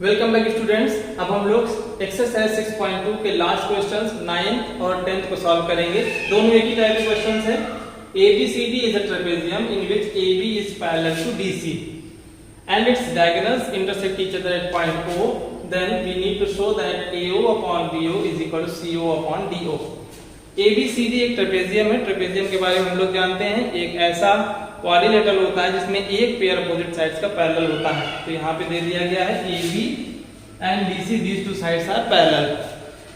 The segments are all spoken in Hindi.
Welcome back students. अब हम लोग एक्सरसाइज 6.2 के लास्ट क्वेश्चंस 9th और 10th को सॉल्व करेंगे। दोनों एक ही टाइप के क्वेश्चंस हैं। ABCD is a trapezium in which AB is parallel to DC and its diagonals intersect each other at point O. Then we need to show that AO upon BO is equal to CO upon DO. ABCD एक ट्रेपेजियम है। ट्रेपेजियम के बारे में हम लोग जानते हैं, एक ऐसा क्वाड्रिलेटरल होता है जिसमें एक पेयर अपोजिट साइड्स का पैरेलल होता है। तो यहाँ पे दे दिया गया है AB and BC, these two sides are parallel।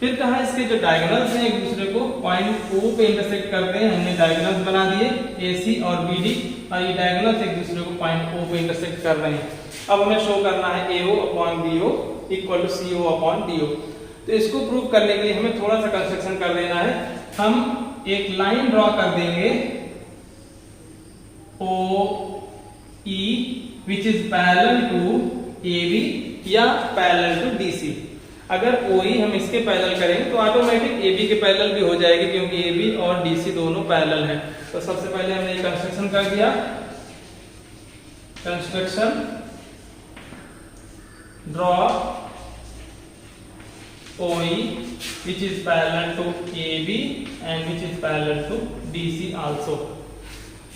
फिर कहा इसके जो डायगोनल्स हैं एक दूसरे को पॉइंट O पे इंटरसेक्ट करते हैं। हमने डायगोनल्स बना दिए AC और BD, और ये डायगोनल्स एक दूसरे को पॉइंट O पे इंटरसेक्ट कर रहे हैं। अब हमें शो करना है AO upon BO equal to CO upon DO। तो इसको प्रूव करने के लिए हमें थोड़ा सा कंस्ट्रक्शन कर देना है। हम एक लाइन ड्रॉ कर देंगे OE which is parallel to AB या parallel to DC। अगर OE हम इसके पैरेलल करेंगे तो ऑटोमेटिक AB के पैरेलल भी हो जाएगी, क्योंकि AB और DC दोनों पैरेलल हैं। तो सबसे पहले हमने ये कंस्ट्रक्शन कर दिया। Construction draw OE which is parallel to AB and which is parallel to DC also।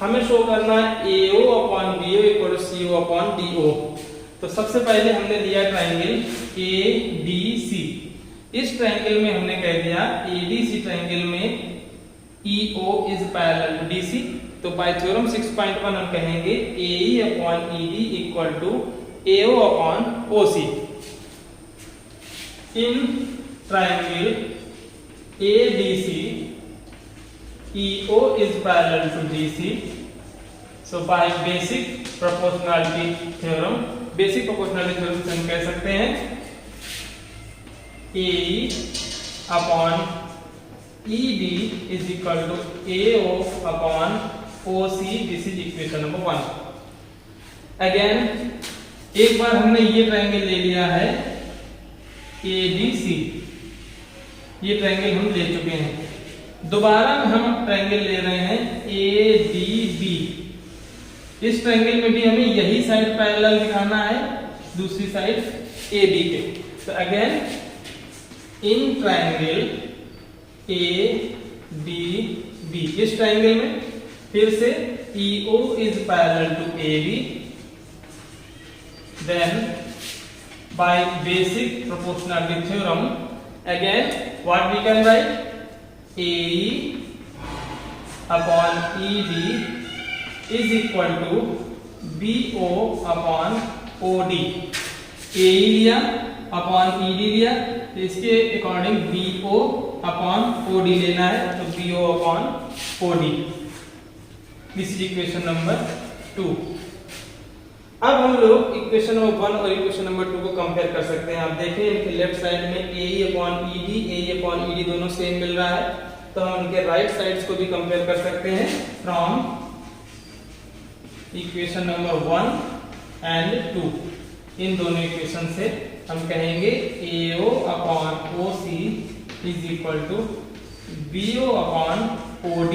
हमें शो करना है AO upon BO equal to CO upon DO। तो सबसे पहले हमने लिया ट्राइंगल ADC। इस ट्राइंगल में हमने कह दिया ADC ट्राइंगल में EO is parallel to DC। तो बाय थ्योरम 6.1 हम कहेंगे AE upon ED equal to AO upon OC। In triangle ADC EO is parallel to DC, so by basic proportionality theorem से हम कह सकते हैं AE upon ED is equal to AO upon OC। This is equation number 1। Again एक बार हमने ये ट्रायंगल ले लिया है ADC, ये ट्रायंगल हम ले चुके हैं। दोबारा हम ट्रायंगल ले रहे हैं ADB। इस ट्रायंगल में भी हमें यही साइड पैरेलल दिखाना है, दूसरी साइड AB के। तो अगेन इन ट्रायंगल ADB, इस ट्रायंगल में फिर से EO is parallel to AB। Then by basic proportionality theorem again what we can write AE upon ED is equal to BO upon OD। AE लिया upon ED लिया, तो इसके अकॉर्डिंग BO upon OD लेना है, तो BO upon OD। This is equation number 2। अब हम लोग इक्वेशन नंबर 1 और इक्वेशन नंबर 2 को कंपेयर कर सकते हैं। आप देखें इनके लेफ्ट साइड में AE अपॉन ED दोनों सेम मिल रहा है, तो हम इनके राइट साइड्स को भी कंपेयर कर सकते हैं। फ्रॉम इक्वेशन नंबर 1 एंड 2, इन दोनों इक्वेशन से हम कहेंगे AO upon OC is equal to BO upon OD।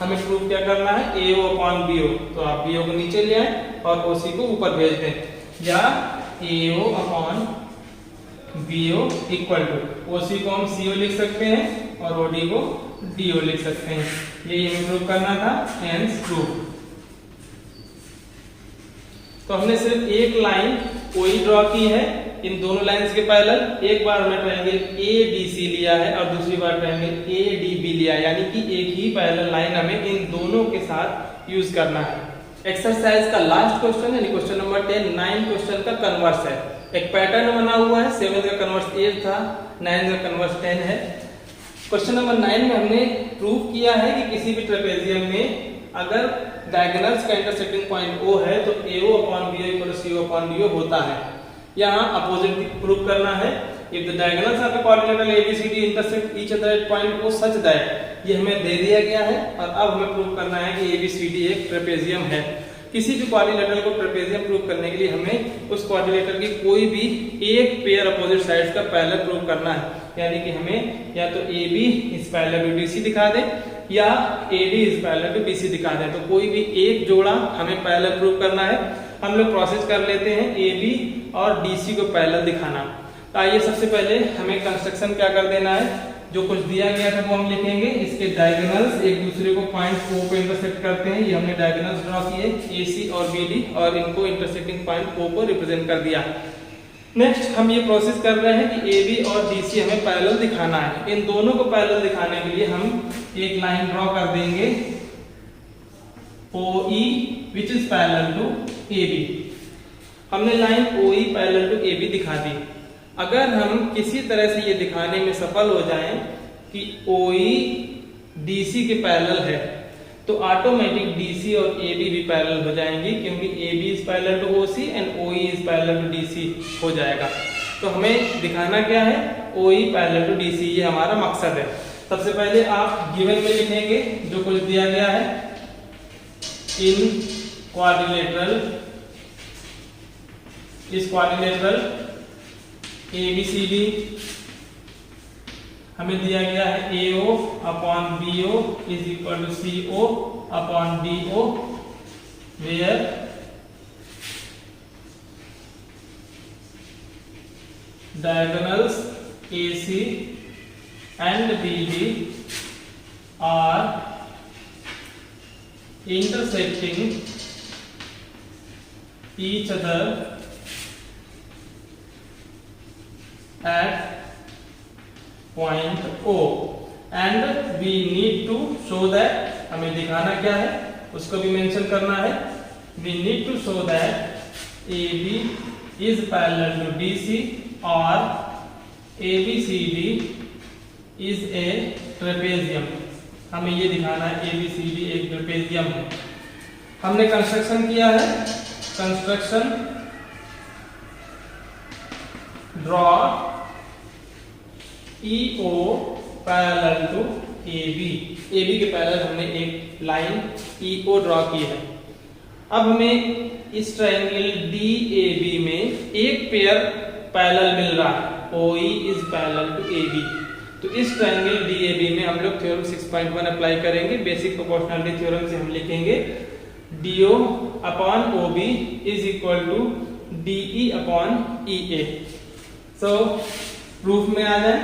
हमें प्रूव क्या करना है AO अपॉन BO, तो आप BO को नीचे ले आए और OC को ऊपर भेज दें, या AO upon BO equal to OC को हम CO लिख सकते हैं और OD को DO लिख सकते हैं। यही हमें प्रूव करना था, हेंस प्रूव। तो हमने सिर्फ एक लाइन कोई ड्रॉ की है इन दोनों लाइंस के पैरेलल। एक बार हमने ट्रायंगल ADC लिया है और दूसरी बार ट्रायंगल ADB लिया है, यानी कि एक ही पैरेलल लाइन हमें इन दोनों के साथ यूज करना है। एक्सरसाइज का लास्ट क्वेश्चन है, क्वेश्चन नंबर 10 9 क्वेश्चन का कन्वर्स है। एक पैटर्न बना हुआ है, 7 का कन्वर्स 8 था, 9 का कन्वर्स 10 है। क्वेश्चन नंबर 9 में हमने प्रूव किया है कि किसी भी ट्रेपेजियम में अगर डायगोनल्स का इंटरसेक्टिंग पॉइंट O है तो AO upon BO equal to CO upon DO होता है। यहाँ अपोजिट प्रूव करना है। If the diagonals of the quadrilateral ABCD intersect each other at point O such that, ये हमें दे दिया गया है। और अब हमें प्रूव करना है कि ABCD एक ट्रेपेजियम है। किसी भी क्वाड्रिलेटरल को ट्रेपेजियम प्रूव करने के लिए हमें उस क्वाड्रिलेटरल की कोई भी एक पेयर अपोजिट साइड्स का पैरेलल प्रूव करना है, यानी कि हमें या तो AB is parallel to DC दिखा दे या AD is parallel to BC दिखा दे। तो कोई भी एक जोड़ा हमें पैरेलल प्रूव करना है। हम लोग प्रोसेस कर लेते हैं ए बी और डी सी को पैरेलल दिखाना। तो आइए सबसे पहले हमें कंस्ट्रक्शन क्या कर देना है, जो कुछ दिया गया था वो हम लिखेंगे। इसके डायगोनल्स एक दूसरे को पॉइंट O पे इंटरसेक्ट करते हैं, ये हमने डायगोनल्स ड्रॉ किए AC और BD और इनको इंटरसेक्टिंग पॉइंट O को रिप्रेजेंट कर दिया। नेक्स्ट हम ये प्रोसेस कर रहे हैं कि AB और DC हमें पैरेलल दिखाना है। इन दोनों को पैरेलल दिखाने के लिए हम एक लाइन ड्रॉ कर देंगे OE which is parallel to AB। हमने line OE parallel to AB दिखा दी। अगर हम किसी तरह से ये दिखाने में सफल हो जाएं कि OE DC के पैरेलल है तो ऑटोमेटिक DC और AB भी पैरेलल हो जाएंगी, क्योंकि AB is parallel to OC and OE is parallel to DC हो जाएगा। तो हमें दिखाना क्या है, OE पैरेलल टू DC, ये हमारा मकसद है। सबसे पहले आप गिवन में लिखेंगे जो कुछ दिया गया है इन क्वाड्रिलेटरल, इस क्वाड्रिलेटरल ABCD हमें दिया गया है AO upon BO is equal to CO upon DO, where diagonals AC and BD are intersecting each other at point O and we need to show that, हमें दिखाना क्या है उसको भी मेंशन करना है। we need to show that AB is parallel to DC or ABCD is a trapezium। हमें ये दिखाना है ABCD एक ट्रेपेजियम है। हमने कंस्ट्रक्शन किया है, construction draw EO parallel to AB, AB के पैरेलल हमने एक लाइन EO ड्रॉ की है। अब हमें इस ट्रायंगल DAB में एक पेयर पैरेलल मिल रहा है, OE is parallel to AB। तो इस ट्रायंगल DAB में हम लोग थ्योरम 6.1 अप्लाई करेंगे। बेसिक प्रोपोर्शनलिटी थ्योरम से हम लिखेंगे DO upon OB is equal to DE upon EA। So proof में आ जाए,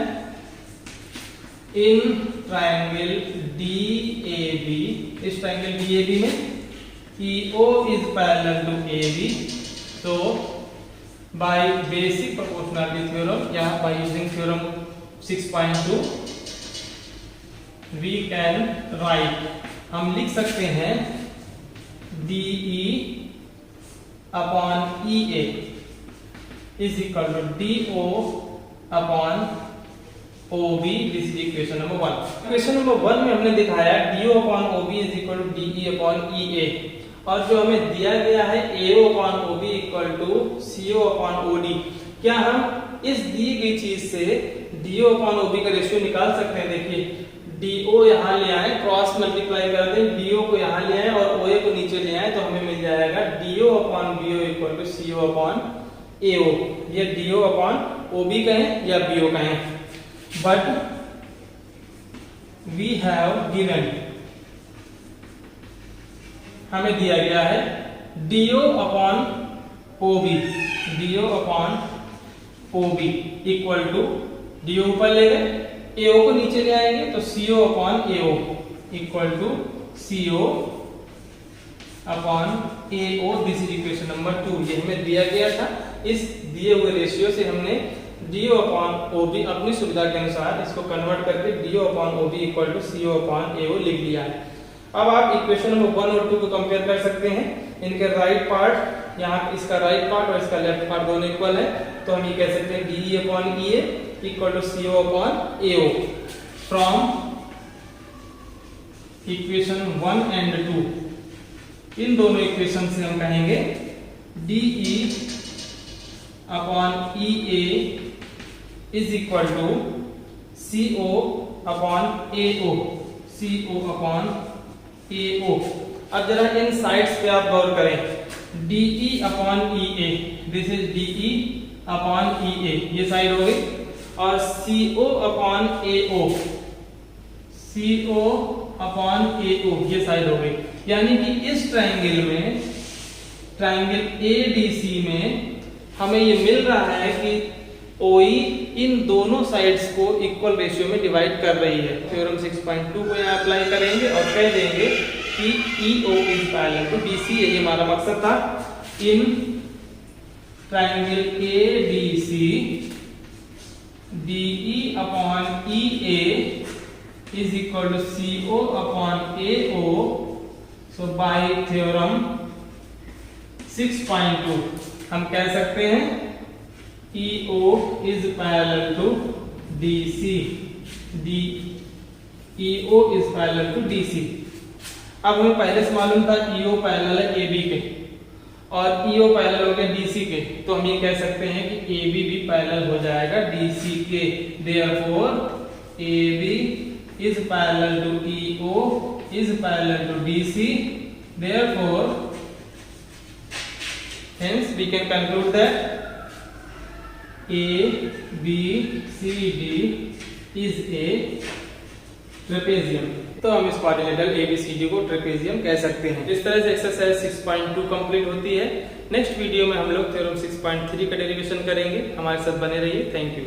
इन ट्रायंगल DAB, इस ट्रायंगल DAB में EO is parallel to AB। तो बाय बेसिक प्रोपोर्शनलिटी थ्योरम या by using theorem 6.2 we can write, हम लिख सकते हैं DE upon EA is equal to DO upon OB। This is equation number 1। Equation number 1 में हमने दिखाया DO upon OB is equal to DE upon EA, और जो हमें दिया गया है AO upon OB equal to CO upon OD। क्या हम इस दी गई चीज से DO अपॉन OB का रेशियो निकाल सकते हैं? देखिए DO यहाँ ले आए, क्रॉस मल्टीप्लाई कर दें, DO को यहाँ ले आए और OA को नीचे ले आए, तो हमें मिल जाएगा DO upon BO equal to CO upon AO। ये DO अपॉन OB कहें या BO कहें, but we have given, हमें दिया गया है DO upon OB, DO upon OB equal to DO ऊपर ले गए, AO को नीचे ले आएंगे तो CO upon AO equal to CO upon AO। This is equation number 2। ये हमें दिया गया था, इस दिए हुए रेशियो से हमने DO अपॉन OB अपनी सुविधा के अनुसार इसको कन्वर्ट करके DO upon OB equal to CO upon AO लिख लिया है। अब आप इक्वेशन नंबर 1 और 2 को कंपेयर कर सकते हैं। इनके राइट पार्ट, यहाँ इसका राइट पार्ट और इसका लेफ्ट पार्ट दोनों इक्वल है, तो हम ये कह सकते हैं DE upon EA equal to CO upon AO। From equation 1 and 2, इन दोनों इक्वेशन से हम कहेंगे DE upon EA is equal to CO upon AO, CO upon AO। अब जरा इन साइड्स पे आप गौर करें, DE upon EA, this is DE upon EA, ये साइड हो गई, और CO upon AO, CO upon AO, ये साइड हो गई। यानी कि इस ट्रायंगल में ट्राइंगल एडीसी में हमें ये मिल रहा है कि OE इन दोनों साइड्स को इक्वल रेशियो में डिवाइड कर रही है। थ्योरम 6.2 को यहाँ अप्लाई करेंगे और कह देंगे कि EO is parallel to BC। ये हमारा मकसद था। In triangle ADC DE upon EA is equal to CO upon AO। So by theorem 6.2 हम कह सकते हैं EO is parallel to DC, EO is parallel to DC। अब हमें पहले से मालूम था EO पैरेलल है AB के और EO पैरेलल हो गया DC के, तो हम ये कह सकते हैं कि AB भी पैरेलल हो जाएगा DC के। Therefore AB is parallel to EO is parallel to DC। Therefore hence we can conclude that ABCD is a trapezium। तो हम इस क्वाड्रिलेटरल ABCD को ट्रेपेजियम कह सकते हैं। इस तरह से एक्सरसाइज 6.2 कंप्लीट होती है। नेक्स्ट वीडियो में हम लोग थ्योरम 6.3 का डेरिवेशन करेंगे। हमारे साथ बने रहिए। Thank you.